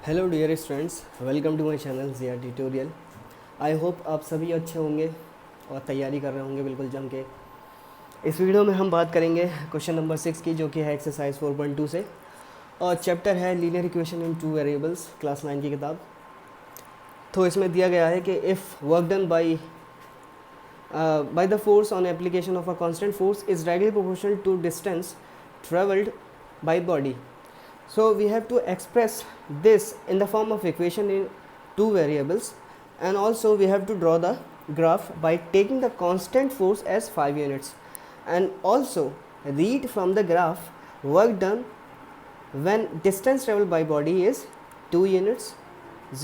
Hello dear students, welcome to my channel Zia tutorial. I hope आप सभी अच्छे होंगे और तैयारी कर रहे होंगे बिल्कुल जम के। इस वीडियो में हम बात करेंगे क्वेश्चन नंबर 6 की, जो कि है एक्सरसाइज 4.2 से, और चैप्टर है linear equation in two variables, class 9 की किताब। तो इसमें दिया गया है कि if work done by the force on application of a constant force is directly proportional to distance traveled by body. So we have to express this in the form of equation in two variables, and also we have to draw the graph by taking the constant force as 5 units, and also read from the graph work done when distance traveled by body is 2 units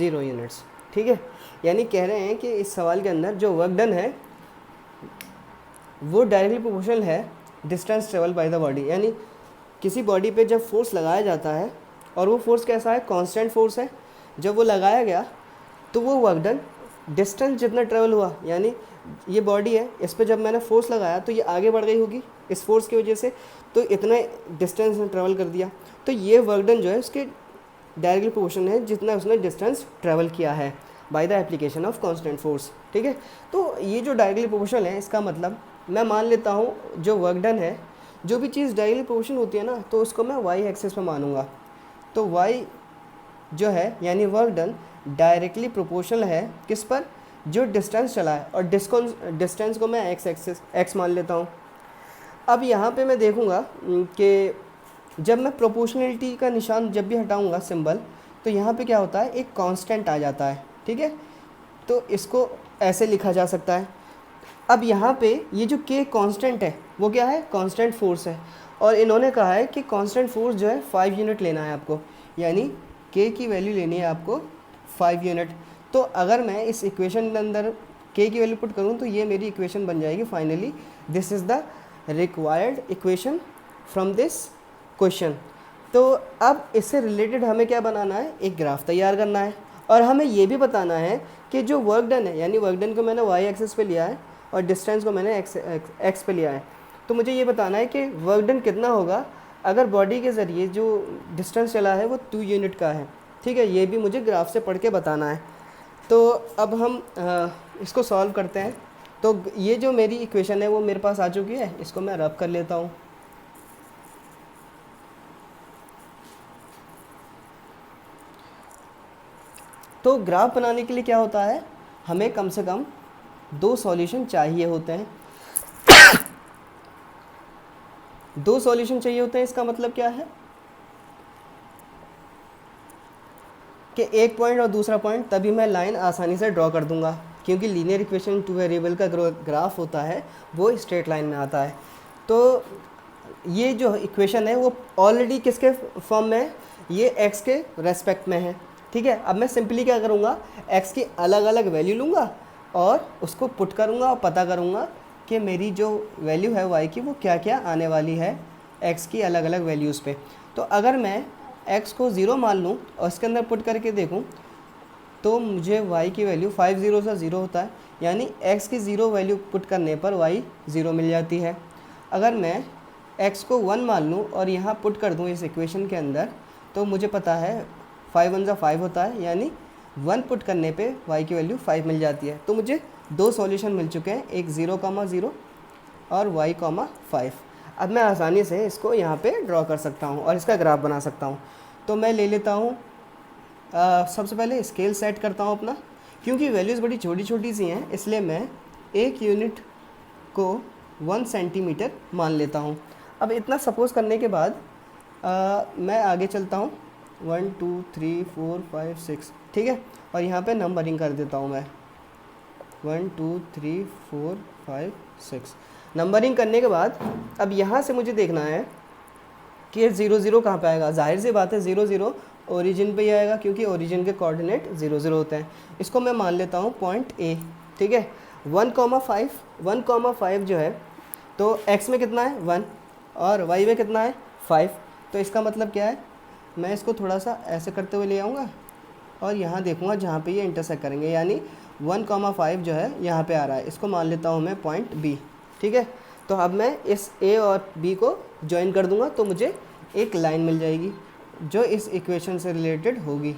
0 units। ठीक है, यानी कह रहे हैं कि इस सवाल के अंदर जो वर्क डन है वो डायरेक्टली प्रोपोर्शनल है distance travel by the body. यानी किसी बॉडी पे जब फोर्स लगाया जाता है और वो फोर्स कैसा है, कांस्टेंट फोर्स है, जब वो लगाया गया तो वो वर्क डन डिस्टेंस जितना ट्रेवल हुआ, यानी ये बॉडी है, इस पर जब मैंने फोर्स लगाया तो ये आगे बढ़ गई होगी इस फोर्स की वजह से, तो इतना डिस्टेंस ने ट्रेवल कर दिया, तो ये वर्क डन जो है उसके डायरेक्टली प्रोपोर्शनल है जितना उसने डिस्टेंस ट्रेवल किया है by the application of constant force. ठीक है, तो ये जो डायरेक्टली प्रोपोर्शनल है, इसका मतलब मैं मान लेता हूँ जो वर्क डन है, जो भी चीज़ डायरेक्टली प्रोपोर्शनल होती है ना, तो उसको मैं वाई एक्सिस पे मानूंगा। तो वाई जो है यानी वर्क डन डायरेक्टली प्रोपोर्शनल है किस पर, जो डिस्टेंस चला है, और डिस्टेंस को मैं एक्स मान लेता हूँ। अब यहाँ पे मैं देखूँगा कि जब मैं प्रोपोर्शनलिटी का निशान जब भी हटाऊँगा सिंबल, तो यहाँ पे क्या होता है, एक कांस्टेंट आ जाता है। ठीक है, तो इसको ऐसे लिखा जा सकता है। अब यहाँ पे ये जो के कांस्टेंट है वो क्या है, कांस्टेंट फोर्स है, और इन्होंने कहा है कि कांस्टेंट फोर्स जो है 5 यूनिट लेना है आपको, यानी के की वैल्यू लेनी है आपको 5 यूनिट। तो अगर मैं इस इक्वेशन के अंदर के की वैल्यू पुट करूँ तो ये मेरी इक्वेशन बन जाएगी finally. This is the required equation from this question. तो अब इससे रिलेटेड हमें क्या बनाना है, एक ग्राफ तैयार करना है, और हमें ये भी बताना है कि जो वर्क डन है, यानी वर्क डन को मैंने वाई एक्सिस पे लिया है और डिस्टेंस को मैंने एक्स पे लिया है, तो मुझे ये बताना है कि वर्क डन कितना होगा अगर बॉडी के ज़रिए जो डिस्टेंस चला है वो 2 यूनिट का है। ठीक है, ये भी मुझे ग्राफ से पढ़ के बताना है। तो अब हम इसको सॉल्व करते हैं। तो ये जो मेरी इक्वेशन है वो मेरे पास आ चुकी है, इसको मैं रब कर लेता हूँ। तो ग्राफ बनाने के लिए क्या होता है, हमें कम से कम 2 सॉल्यूशन चाहिए होते हैं। 2 सॉल्यूशन चाहिए होते हैं, इसका मतलब क्या है कि एक पॉइंट और दूसरा पॉइंट, तभी मैं लाइन आसानी से ड्रॉ कर दूंगा, क्योंकि लीनियर इक्वेशन टू वेरिएबल का ग्राफ होता है वो स्ट्रेट लाइन में आता है। तो ये जो इक्वेशन है वो ऑलरेडी किसके फॉर्म में है, ये एक्स के रेस्पेक्ट में है। ठीक है, अब मैं सिंपली क्या करूँगा, एक्स की अलग अलग वैल्यू लूँगा और उसको पुट करूँगा और पता करूँगा कि मेरी जो वैल्यू है वाई की वो क्या क्या आने वाली है एक्स की अलग अलग वैल्यूज़ पे। तो अगर मैं एक्स को 0 मान लूँ और इसके अंदर पुट करके देखूँ तो मुझे वाई की वैल्यू 5 0 से 0 होता है, यानी एक्स की 0 वैल्यू पुट करने पर वाई 0 मिल जाती है। अगर मैं एक्स को 1 मान लूँ और यहाँ पुट कर दूँ इस इक्वेशन के अंदर, तो मुझे पता है 5 1 5 होता है, यानी 1 पुट करने पे y की वैल्यू 5 मिल जाती है। तो मुझे 2 सॉल्यूशन मिल चुके हैं, एक 0,0 और y,5। अब मैं आसानी से इसको यहाँ पे ड्रॉ कर सकता हूँ और इसका ग्राफ बना सकता हूँ। तो मैं ले लेता हूँ, सबसे पहले स्केल सेट करता हूँ अपना, क्योंकि वैल्यूज़ बड़ी छोटी छोटी सी हैं, इसलिए मैं 1 यूनिट को 1 सेंटीमीटर मान लेता हूँ। अब इतना सपोज़ करने के बाद मैं आगे चलता हूँ, 1 2 3 4 5 6। ठीक है, और यहाँ पे नंबरिंग कर देता हूँ मैं, 1 2 3 4 5 6। नंबरिंग करने के बाद अब यहाँ से मुझे देखना है कि 0 0 कहाँ पे आएगा। जाहिर सी बात है 0 0 ओरिजिन पे ही आएगा, क्योंकि ओरिजिन के कोऑर्डिनेट 0 0 होते हैं। इसको मैं मान लेता हूँ पॉइंट ए। ठीक है, 1,5 जो है, तो x में कितना है 1 और y में कितना है 5। तो इसका मतलब क्या है, मैं इसको थोड़ा सा ऐसे करते हुए ले आऊँगा और यहाँ देखूँगा जहाँ पे ये इंटरसेक्ट करेंगे, यानी 1,5 जो है यहाँ पे आ रहा है, इसको मान लेता हूँ मैं पॉइंट बी। ठीक है, तो अब मैं इस ए और बी को ज्वाइन कर दूँगा तो मुझे एक लाइन मिल जाएगी जो इस इक्वेशन से रिलेटेड होगी।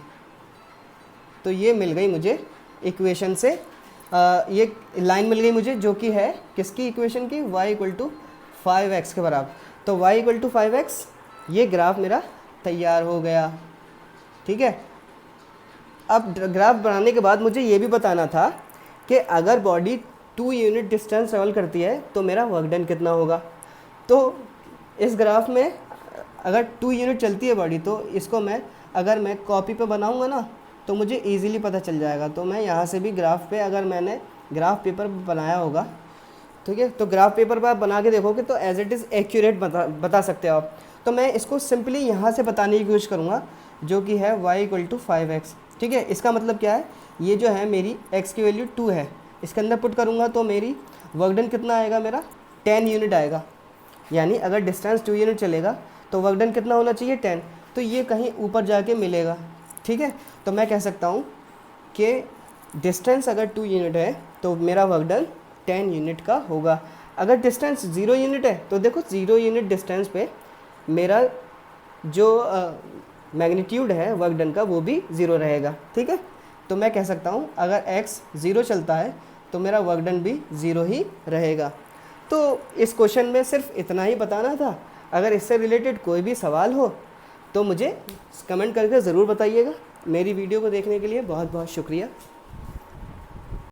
तो ये मिल गई मुझे इक्वेशन से ये लाइन मिल गई मुझे, जो कि है किसकी इक्वेशन की, y इक्वल टू 5x के बराबर। तो y इक्वल टू 5x, ये ग्राफ मेरा तैयार हो गया। ठीक है, अब ग्राफ बनाने के बाद मुझे ये भी बताना था कि अगर बॉडी 2 यूनिट डिस्टेंस ट्रेवल करती है तो मेरा वर्क डन कितना होगा। तो इस ग्राफ में अगर 2 यूनिट चलती है बॉडी, तो इसको अगर मैं कॉपी पे बनाऊंगा ना तो मुझे इजीली पता चल जाएगा। तो मैं यहाँ से भी ग्राफ पे, अगर मैंने ग्राफ पेपर बनाया होगा, ठीक है, तो ग्राफ पेपर पर आप बना के देखोगे तो एज इट इज़ एक्यूरेट बता सकते हो आप। तो मैं इसको सिंपली यहाँ से बताने की कोशिश करूँगा, जो कि है y इक्वल टू 5x। ठीक है, इसका मतलब क्या है, ये जो है मेरी x की वैल्यू 2 है, इसके अंदर पुट करूँगा तो मेरी वर्क डन कितना आएगा, मेरा 10 यूनिट आएगा। यानी अगर डिस्टेंस 2 यूनिट चलेगा तो वर्क डन कितना होना चाहिए, 10। तो ये कहीं ऊपर जाके मिलेगा। ठीक है, तो मैं कह सकता हूँ कि डिस्टेंस अगर 2 यूनिट है तो मेरा वर्क डन 10 यूनिट का होगा। अगर डिस्टेंस 0 यूनिट है तो देखो 0 यूनिट डिस्टेंस पे मेरा जो मैग्नीट्यूड है वर्क डन का वो भी 0 रहेगा। ठीक है, तो मैं कह सकता हूँ अगर x 0 चलता है तो मेरा वर्क डन भी 0 ही रहेगा। तो इस क्वेश्चन में सिर्फ इतना ही बताना था। अगर इससे रिलेटेड कोई भी सवाल हो तो मुझे कमेंट करके ज़रूर बताइएगा। मेरी वीडियो को देखने के लिए बहुत बहुत शुक्रिया।